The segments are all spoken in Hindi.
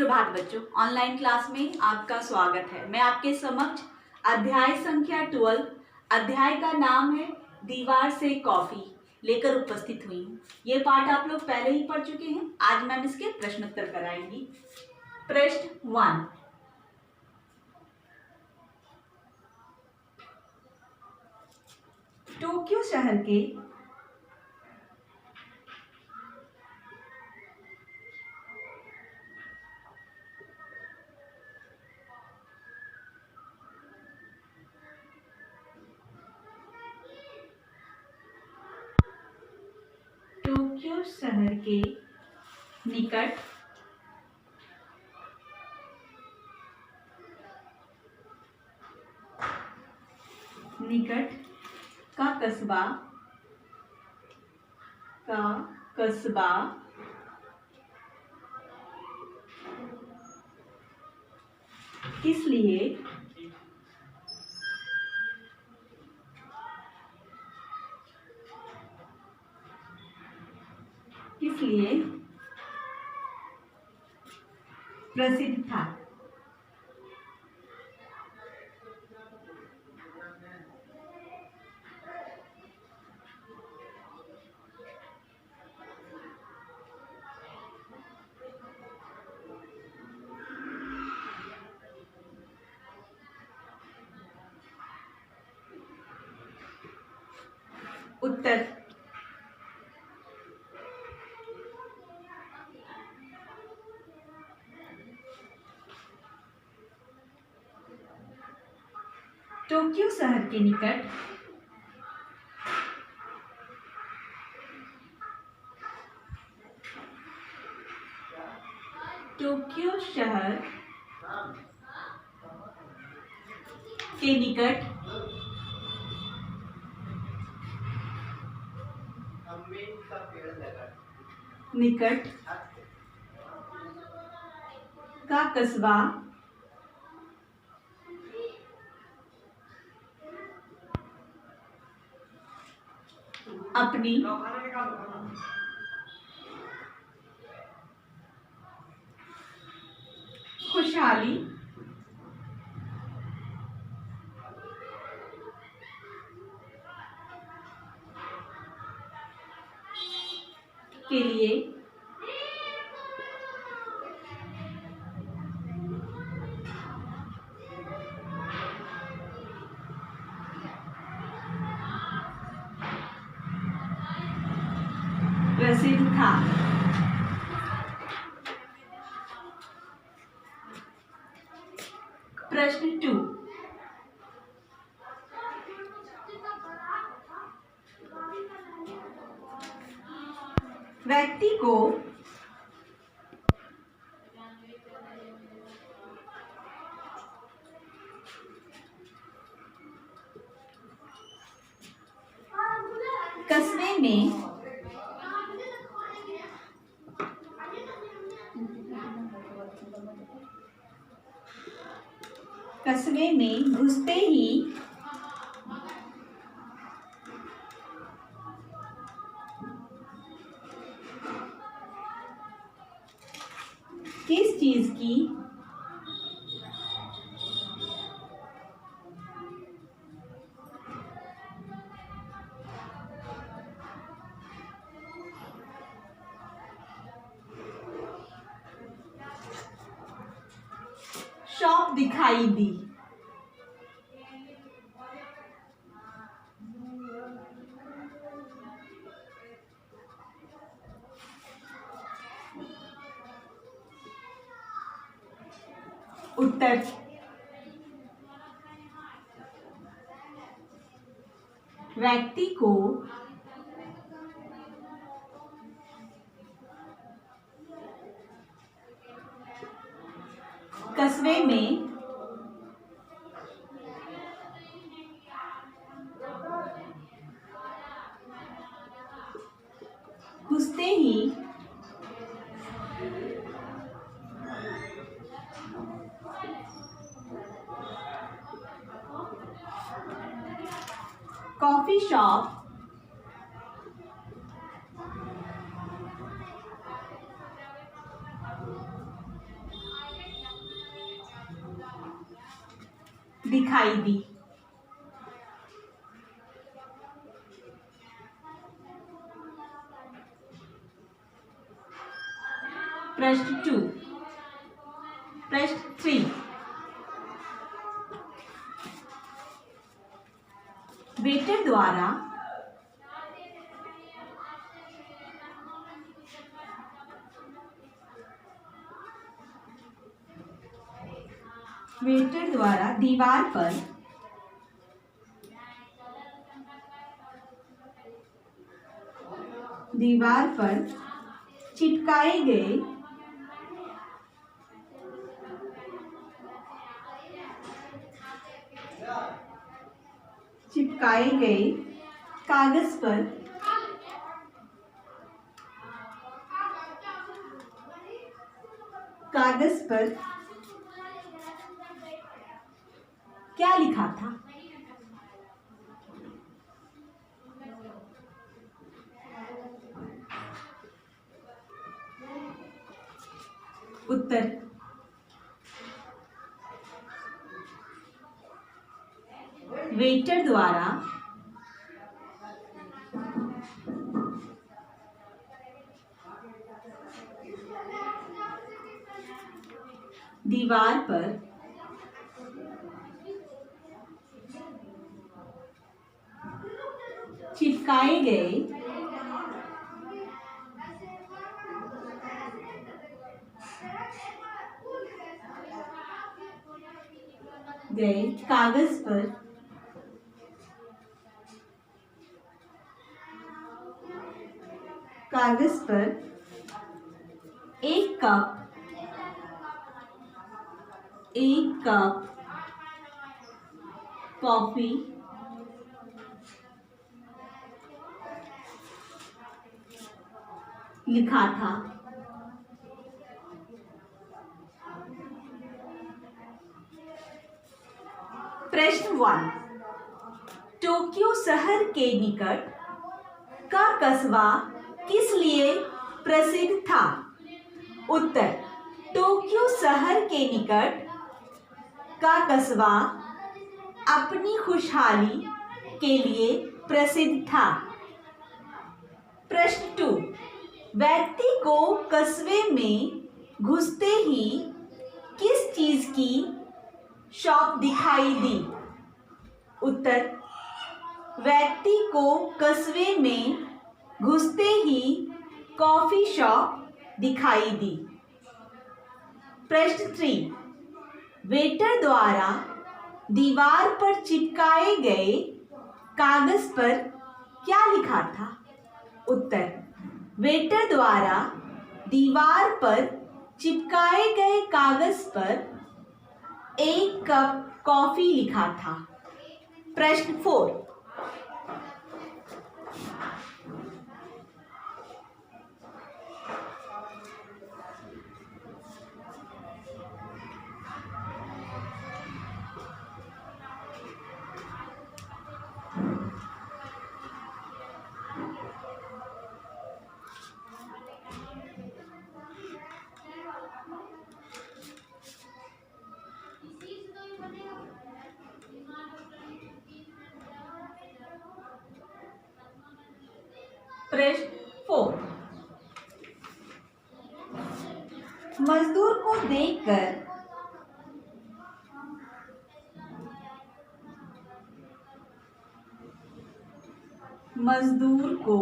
सुप्रभात बच्चों, ऑनलाइन क्लास में आपका स्वागत है। मैं आपके समक्ष अध्याय संख्या 12 अध्याय का नाम है दीवार से कॉफी लेकर उपस्थित हुई हूँ। ये पाठ आप लोग पहले ही पढ़ चुके हैं। आज मैम इसके प्रश्नोत्तर कराएंगी। प्रश्न 1, टोक्यो शहर के निकट का कस्बा किस लिए प्रसिद्ध था। उत्तर टोक्यो शहर के निकट निकट का कस्बा अपनी खुशहाली के लिए प्रसिद्ध था। प्रश्न 2, व्यक्ति को कस्बे में घुसते ही किस चीज की शॉप दिखाई दी। उत्तर व्यक्ति को कस्बे में घुसते ही कॉफी शॉप दिखाई दी। प्रश्न 2। प्रश्न 3। वेटर द्वारा दीवार पर चिपकाए गए कागज पर क्या लिखा था? उत्तर वेटर द्वारा दीवार पर चिपकाए गए कागज पर एक कप कॉफी लिखा था। प्रश्न 1। टोक्यो शहर के निकट का कस्बा किस लिए प्रसिद्ध था? उत्तर टोक्यो शहर के निकट का कस्बा अपनी खुशहाली के लिए प्रसिद्ध था। प्रश्न 2। व्यक्ति को कस्बे में घुसते ही किस चीज की शॉप दिखाई दी? उत्तर व्यक्ति को कस्बे में घुसते ही कॉफी शॉप दिखाई दी। प्रश्न 3। वेटर द्वारा दीवार पर चिपकाए गए कागज पर क्या लिखा था? उत्तर वेटर द्वारा दीवार पर चिपकाए गए कागज पर एक कप कॉफी लिखा था। प्रश्न 4। प्रश्न 4। मजदूर को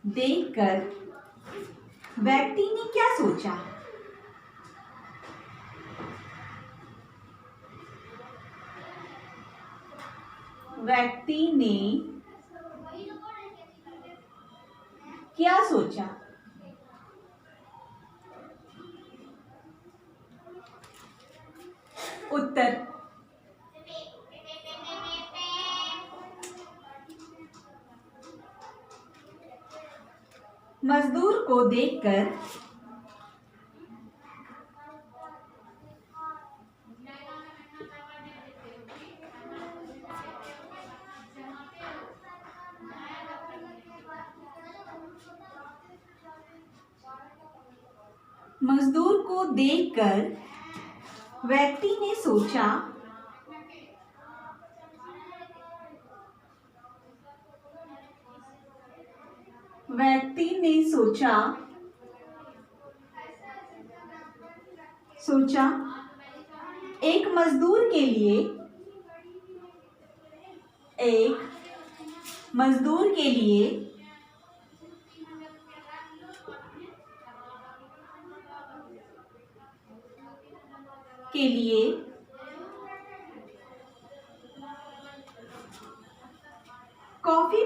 देखकर व्यक्ति ने क्या सोचा? व्यक्ति ने क्या सोचा? उत्तर मजदूर को देखकर मजदूर को देखकर व्यक्ति ने सोचा एक मजदूर के लिए कॉफी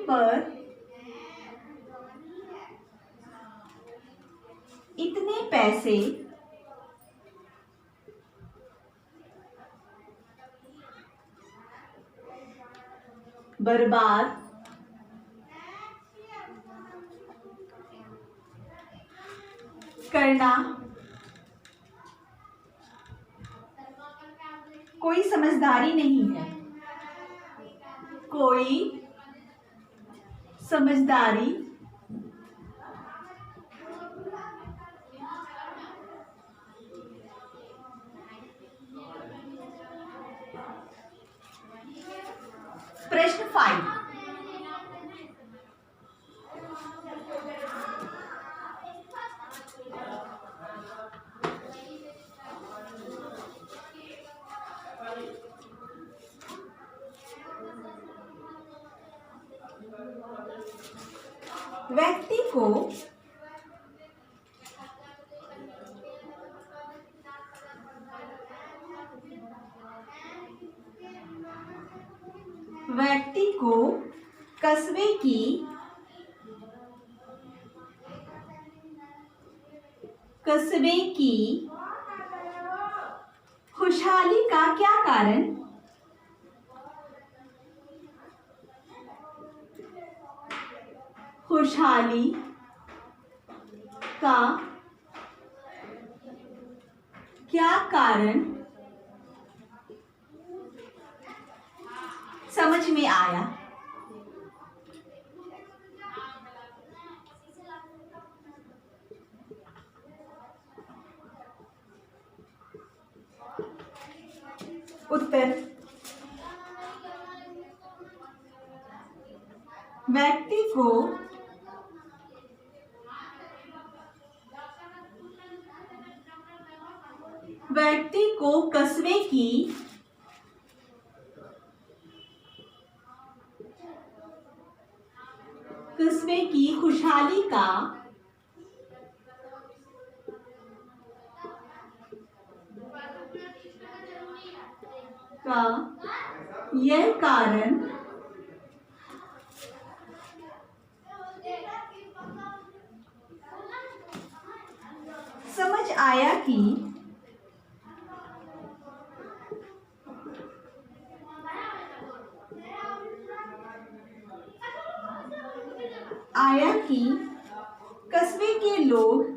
पर इतने पैसे बर्बाद करना कोई समझदारी नहीं है। प्रश्न 5। व्यक्ति को कस्बे की खुशहाली का क्या कारण समझ में आया? उत्तर: व्यक्ति को कस्बे की खुशहाली का यह कारण समझ आया कि कस्बे के लोग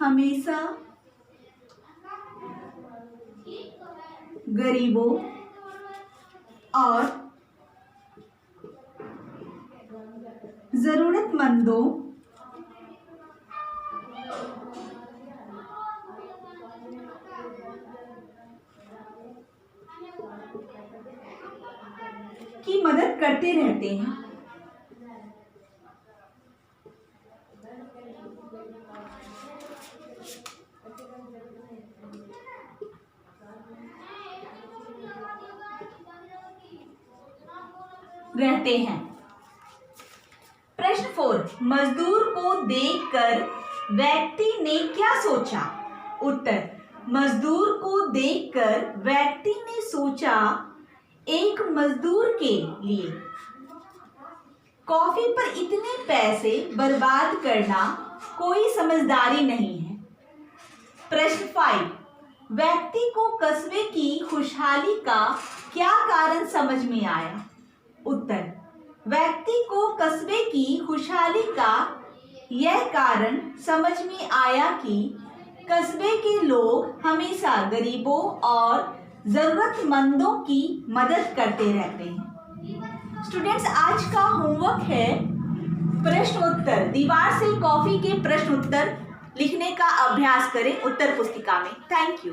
हमेशा गरीबों और जरूरतमंदों की मदद करते रहते हैं। प्रश्न 4। मजदूर को देखकर व्यक्ति ने क्या सोचा? उत्तर: मजदूर को देखकर व्यक्ति ने सोचा, एक मजदूर के लिए कॉफी पर इतने पैसे बर्बाद करना कोई समझदारी नहीं है। प्रश्न 5। व्यक्ति को कस्बे की खुशहाली का क्या कारण समझ में आया? उत्तर, व्यक्ति को कस्बे की खुशहाली का यह कारण समझ में आया कि कस्बे के लोग हमेशा गरीबों और ज़रूरतमंदों की मदद करते रहते हैं। स्टूडेंट्स, आज का होमवर्क है प्रश्न उत्तर। दीवार से कॉफी के प्रश्न उत्तर लिखने का अभ्यास करें उत्तर पुस्तिका में। Thank you.